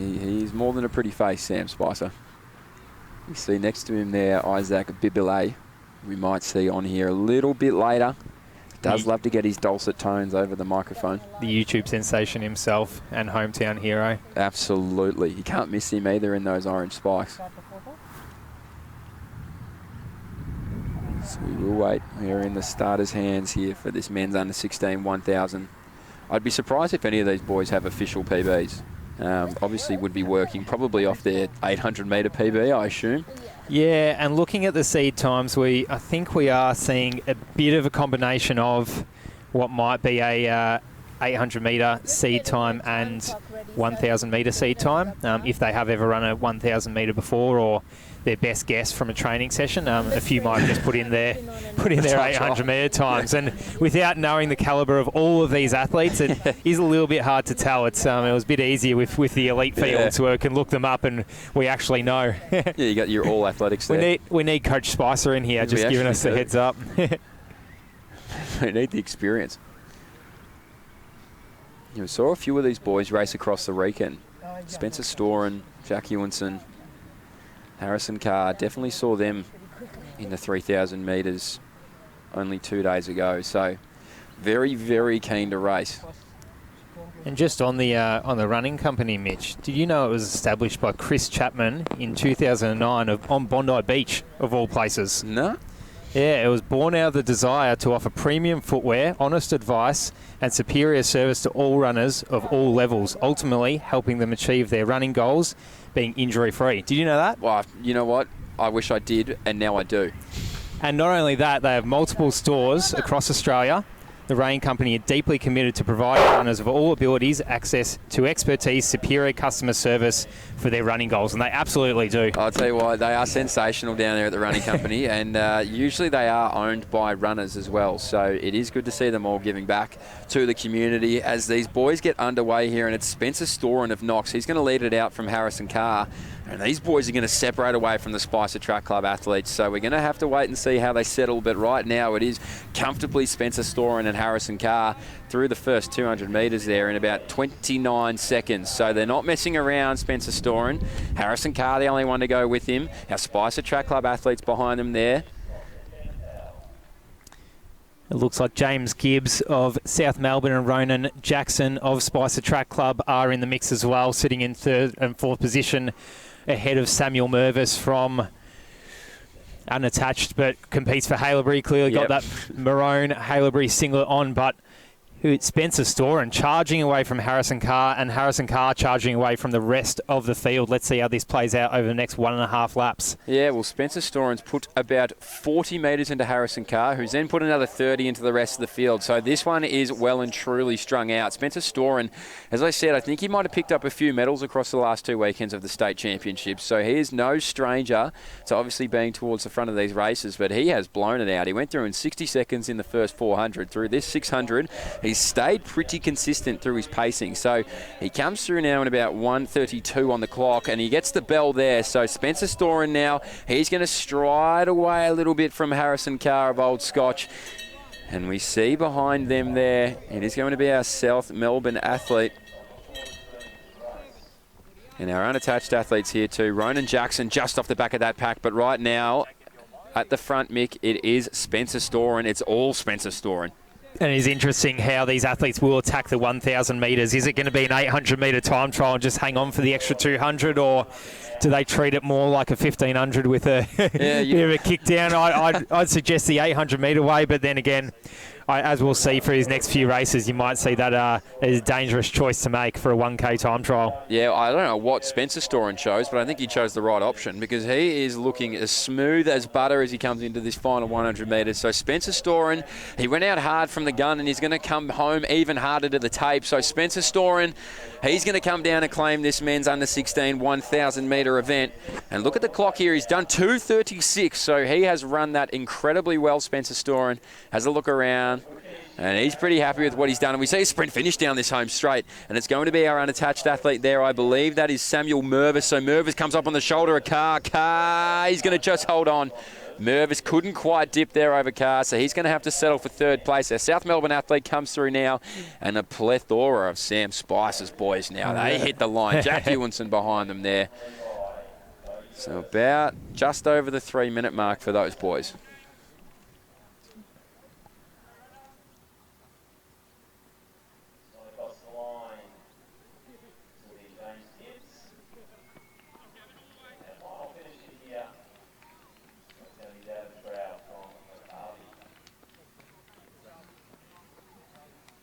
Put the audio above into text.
He's more than a pretty face, Sam Spicer. You see next to him there, Isaac Bibile, we might see on here a little bit later. Does love to get his dulcet tones over the microphone. The YouTube sensation himself and hometown hero. Absolutely. You can't miss him either in those orange spikes. So we will wait. We're in the starters' hands here for this men's under 16 1,000. I'd be surprised if any of these boys have official PBs. Obviously would be working probably off their 800 metre PB, I assume. Yeah, and looking at the seed times, I think we are seeing a bit of a combination of what might be a 800 metre seed time and 1,000 metre seed time, if they have ever run a 1,000 metre before, or their best guess from a training session. A few might just put in their 800 metre times, and without knowing the calibre of all of these athletes, it is a little bit hard to tell. It was a bit easier with the elite fields where we can look them up and we actually know. Yeah, you got your all athletics there. We need Coach Spicer in here, just giving us the heads up. We need the experience. You saw a few of these boys race across the weekend. Spencer Storen, Jack Ewanson, Harrison Carr, definitely saw them in the 3,000 metres only 2 days ago. So very, very keen to race. And just on the running company, Mitch, did you know it was established by Chris Chapman in 2009 on Bondi Beach, of all places? No. Yeah, it was born out of the desire to offer premium footwear, honest advice, and superior service to all runners of all levels, ultimately helping them achieve their running goals, being injury-free. Did you know that? Well, you know what? I wish I did, and now I do. And not only that, they have multiple stores across Australia. The Rain Company are deeply committed to providing runners of all abilities access to expertise, superior customer service for their running goals, and they absolutely do. I'll tell you what, they are sensational down there at the Running Company, and usually they are owned by runners as well, so it is good to see them all giving back to the community as these boys get underway here, and it's Spencer Storen of Knox. He's going to lead it out from Harrison Carr, and these boys are going to separate away from the Spicer Track Club athletes, so we're going to have to wait and see how they settle, but right now it is comfortably Spencer Storen and Harrison Carr through the first 200 metres there in about 29 seconds. So they're not messing around, Spencer Storen. Harrison Carr, the only one to go with him. Our Spicer Track Club athletes behind them there. It looks like James Gibbs of South Melbourne and Ronan Jackson of Spicer Track Club are in the mix as well, sitting in third and fourth position ahead of Samuel Mervis from unattached, but competes for Haileybury. Clearly got that maroon Haileybury singlet on, but Spencer Storen charging away from Harrison Carr, and Harrison Carr charging away from the rest of the field. Let's see how this plays out over the next 1.5 laps. Yeah, well, Spencer Storen's put about 40 metres into Harrison Carr, who's then put another 30 into the rest of the field. So this one is well and truly strung out. Spencer Storen, as I said, I think he might have picked up a few medals across the last 2 weekends of the state championships. So he is no stranger to obviously being towards the front of these races, but he has blown it out. He went through in 60 seconds in the first 400. Through this 600, he's stayed pretty consistent through his pacing. So he comes through now in about 1:32 on the clock, and he gets the bell there. So Spencer Storen now, he's going to stride away a little bit from Harrison Carr of Old Scotch. And we see behind them there, it is going to be our South Melbourne athlete. And our unattached athletes here too. Ronan Jackson just off the back of that pack, but right now at the front, Mick, it is Spencer Storen. It's all Spencer Storen. And it is interesting how these athletes will attack the 1,000 metres. Is it going to be an 800-metre time trial and just hang on for the extra 200, or do they treat it more like a 1,500 with a bit of a kick down? I'd suggest the 800-metre way, but then again, as we'll see for his next few races, you might see that is a dangerous choice to make for a 1K time trial. Yeah, I don't know what Spencer Storen chose, but I think he chose the right option because he is looking as smooth as butter as he comes into this final 100 metres. So Spencer Storen, he went out hard from the gun and he's going to come home even harder to the tape. So Spencer Storen, he's going to come down and claim this men's under 16 1,000 metre event. And look at the clock here. He's done 2:36, so he has run that incredibly well, Spencer Storen. Has a look around. And he's pretty happy with what he's done. And we see a sprint finish down this home straight. And it's going to be our unattached athlete there, I believe. That is Samuel Mervis. So Mervis comes up on the shoulder of Carr. Carr, he's going to just hold on. Mervis couldn't quite dip there over Carr, so he's going to have to settle for third place. Our South Melbourne athlete comes through now, and a plethora of Sam Spicer's boys now. They hit the line. Jack Ewanson behind them there. So about just over the 3-minute mark for those boys.